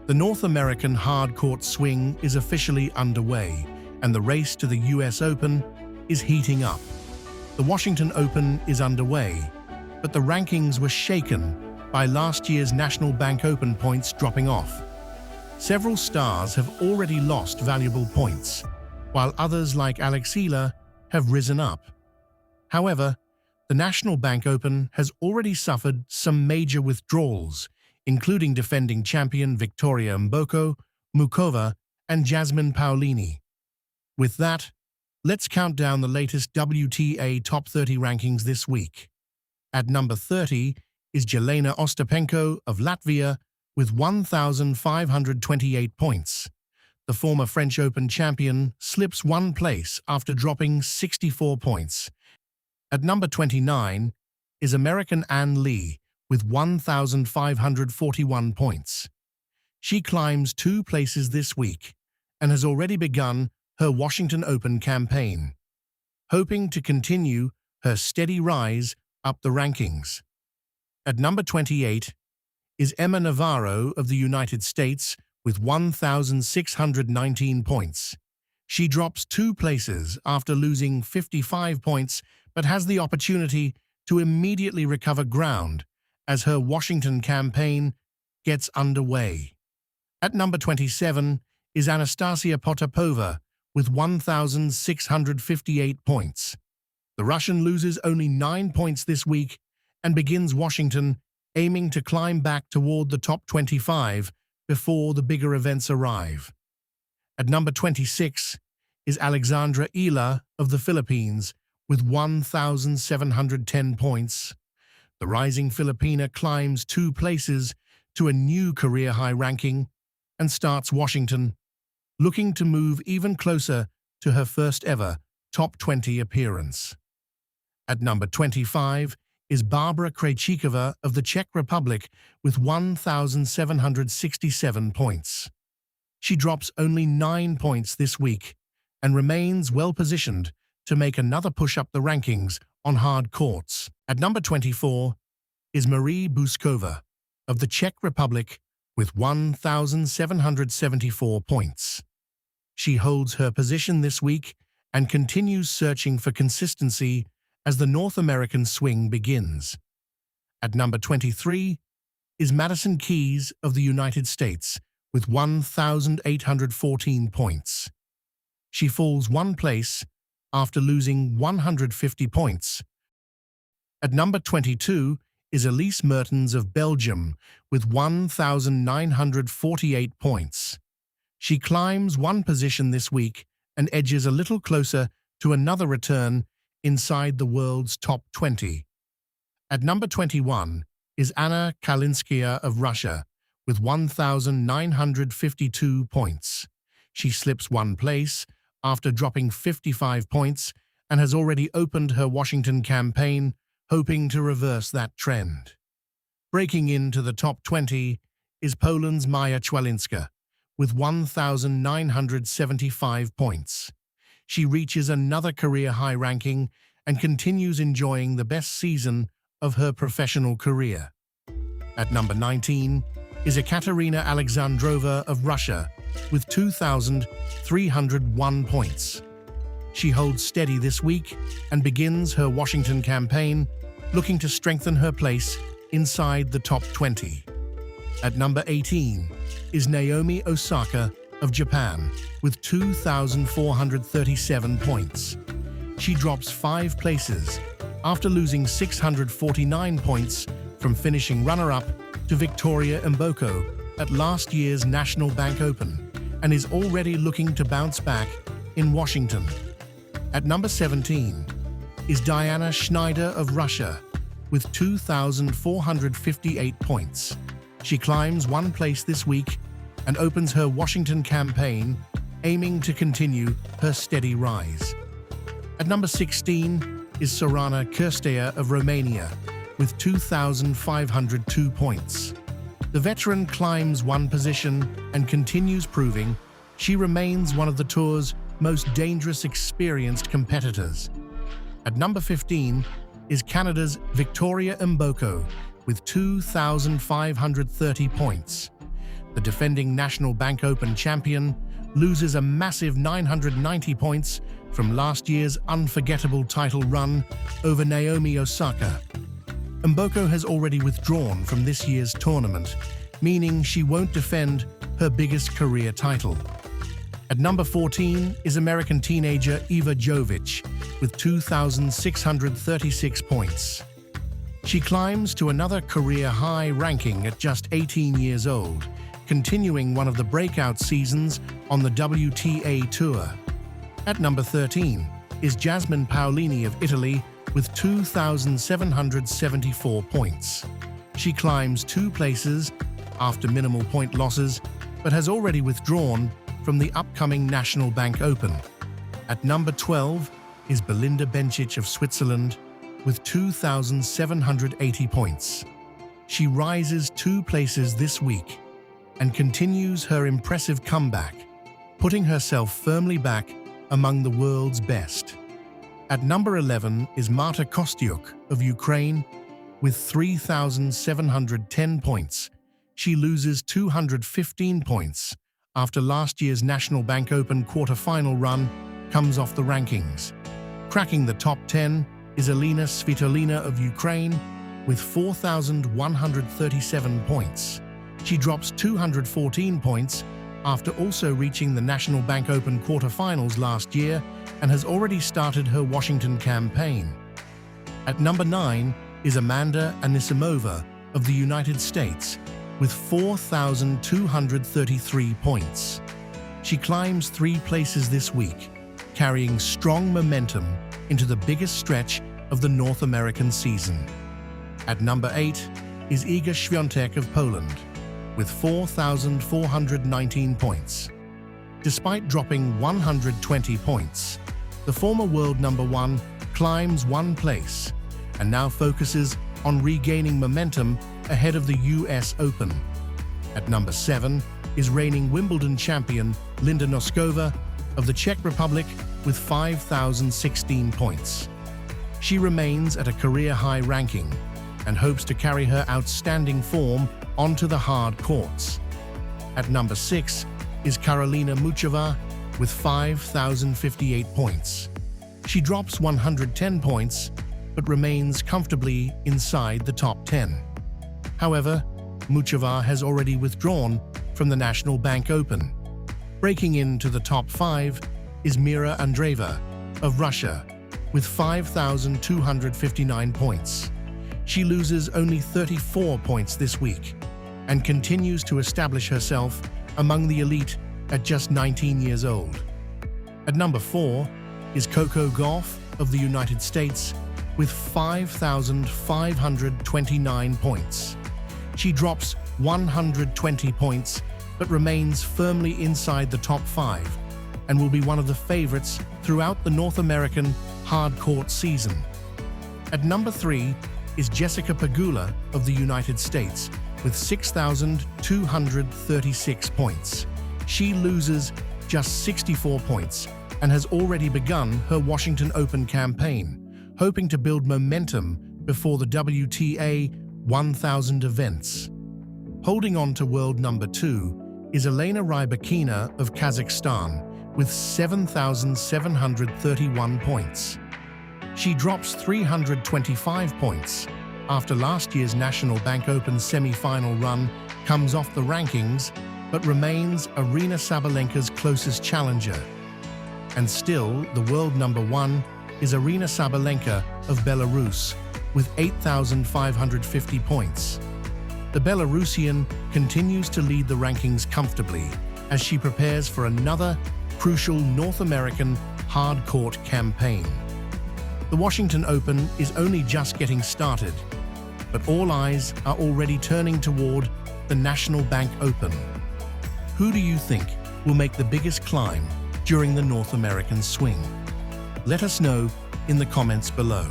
The North American hard-court swing is officially underway, and the race to the US Open is heating up. The Washington Open is underway, but the rankings were shaken by last year's National Bank Open points dropping off. Several stars have already lost valuable points, while others like Alexandra Eala have risen up. However, the National Bank Open has already suffered some major withdrawals, including defending champion Victoria Mboko, Mukova, and Jasmine Paolini. With that, let's count down the latest WTA Top 30 rankings this week. At number 30 is Jelena Ostapenko of Latvia with 1,528 points. The former French Open champion slips one place after dropping 64 points. At number 29 is American Ann Lee with 1,541 points. She climbs 2 places this week and has already begun her Washington Open campaign, hoping to continue her steady rise up the rankings. At number 28 is Emma Navarro of the United States with 1,619 points. She drops 2 places after losing 55 points, but has the opportunity to immediately recover ground as her Washington campaign gets underway. At number 27 is Anastasia Potapova with 1,658 points. The Russian loses only 9 points this week and begins Washington aiming to climb back toward the top 25 before the bigger events arrive. At number 26 is Alexandra Eala of the Philippines with 1,710 points. The rising Filipina climbs 2 places to a new career-high ranking and starts Washington, looking to move even closer to her first-ever top 20 appearance. At number 25 is Barbara Krejcikova of the Czech Republic with 1,767 points. She drops only 9 points this week and remains well-positioned to make another push up the rankings on hard courts. At number 24 is Marie Buskova of the Czech Republic with 1,774 points. She holds her position this week and continues searching for consistency as the North American swing begins. At number 23 is Madison Keys of the United States with 1,814 points. She falls 1 place after losing 150 points. At number 22 is Elise Mertens of Belgium with 1,948 points. She climbs 1 position this week and edges a little closer to another return inside the world's top 20. At number 21 is Anna Kalinskaya of Russia with 1,952 points. She slips 1 place after dropping 55 points and has already opened her Washington campaign, hoping to reverse that trend. Breaking into the top 20 is Poland's Maja Chwalinska with 1,975 points. She reaches another career-high ranking and continues enjoying the best season of her professional career. At number 19 is Ekaterina Alexandrova of Russia with 2,301 points. She holds steady this week and begins her Washington campaign, looking to strengthen her place inside the top 20. At number 18 is Naomi Osaka of Japan with 2,437 points. She drops 5 places after losing 649 points from finishing runner-up to Victoria Mboko at last year's National Bank Open and is already looking to bounce back in Washington. At number 17 is Diana Schneider of Russia with 2,458 points. She climbs 1 place this week and opens her Washington campaign, aiming to continue her steady rise. At number 16 is Sorana Cîrstea of Romania with 2,502 points. The veteran climbs 1 position and continues proving she remains one of the tour's most dangerous experienced competitors. At number 15 is Canada's Victoria Mboko with 2,530 points. the defending National Bank Open champion, loses a massive 990 points from last year's unforgettable title run over Naomi Osaka. Mboko has already withdrawn from this year's tournament, meaning she won't defend her biggest career title. At number 14 is American teenager Eva Jovic with 2,636 points. She climbs to another career-high ranking at just 18 years old, continuing one of the breakout seasons on the WTA Tour. At number 13 is Jasmine Paolini of Italy with 2,774 points. She climbs 2 places after minimal point losses, but has already withdrawn from the upcoming National Bank Open. At number 12 is Belinda Bencic of Switzerland with 2,780 points. She rises 2 places this week and continues her impressive comeback, putting herself firmly back among the world's best. At number 11 is Marta Kostyuk of Ukraine with 3,710 points. She loses 215 points after last year's National Bank Open quarter-final run comes off the rankings. Cracking the top 10 is Elena Svitolina of Ukraine with 4,137 points. She drops 214 points after also reaching the National Bank Open quarterfinals last year and has already started her Washington campaign. At number 9 is Amanda Anisimova of the United States with 4,233 points. She climbs 3 places this week, carrying strong momentum into the biggest stretch of the North American season. At number 8 is Iga Świątek of Poland with 4,419 points. Despite dropping 120 points, the former world number 1 climbs 1 place and now focuses on regaining momentum ahead of the US Open. At number 7 is reigning Wimbledon champion Linda Noskova of the Czech Republic with 5,016 points. She remains at a career-high ranking and hopes to carry her outstanding form onto the hard courts. At number 6 is Karolina Muchova with 5,058 points. She drops 110 points but remains comfortably inside the top 10. However, Muchova has already withdrawn from the National Bank Open. Breaking into the top 5 is Mira Andreeva of Russia with 5,259 points. She loses only 34 points this week and continues to establish herself among the elite at just 19 years old. At number 4 is Coco Gauff of the United States with 5,529 points. She drops 120 points but remains firmly inside the top 5 and will be one of the favorites throughout the North American hard court season. At number 3 is Jessica Pegula of the United States with 6,236 points. She loses just 64 points and has already begun her Washington Open campaign, hoping to build momentum before the WTA 1000 events. Holding on to world number 2 is Elena Rybakina of Kazakhstan with 7,731 points. She drops 325 points after last year's National Bank Open semi-final run comes off the rankings, but remains Aryna Sabalenka's closest challenger. And still, the world number 1 is Aryna Sabalenka of Belarus with 8,550 points. The Belarusian continues to lead the rankings comfortably as she prepares for another crucial North American hard court campaign. The Washington Open is only just getting started, but all eyes are already turning toward the National Bank Open. Who do you think will make the biggest climb during the North American swing? Let us know in the comments below.